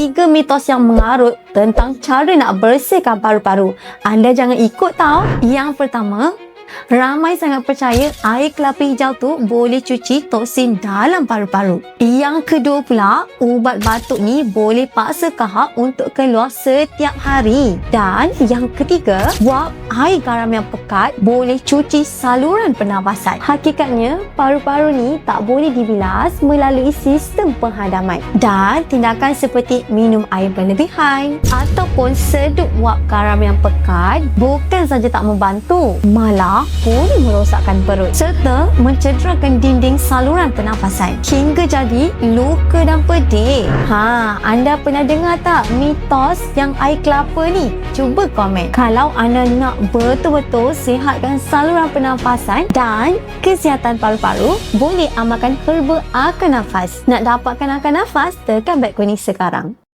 3 mitos yang mengarut tentang cara nak bersihkan paru-paru. Anda jangan ikut tau. Yang pertama, ramai sangat percaya air kelapa hijau tu boleh cuci toksin dalam paru-paru. Yang kedua pula, ubat batuk ni boleh paksa kahak untuk keluar setiap hari. Dan yang ketiga, wap air garam yang pekat boleh cuci saluran pernafasan. Hakikatnya, paru-paru ni tak boleh dibilas melalui sistem penghadaman. Dan tindakan seperti minum air berlebihan ataupun sedut wap garam yang pekat bukan saja tak membantu, malah boleh merosakkan perut serta mencederakan dinding saluran pernafasan hingga jadi luka dan pedih. Anda pernah dengar tak mitos yang air kelapa ni? Cuba komen. Kalau anda nak betul-betul sihatkan saluran pernafasan dan kesihatan paru-paru, boleh amalkan herba akar nafas. Nak dapatkan akar nafas, tekan beg kuning sekarang.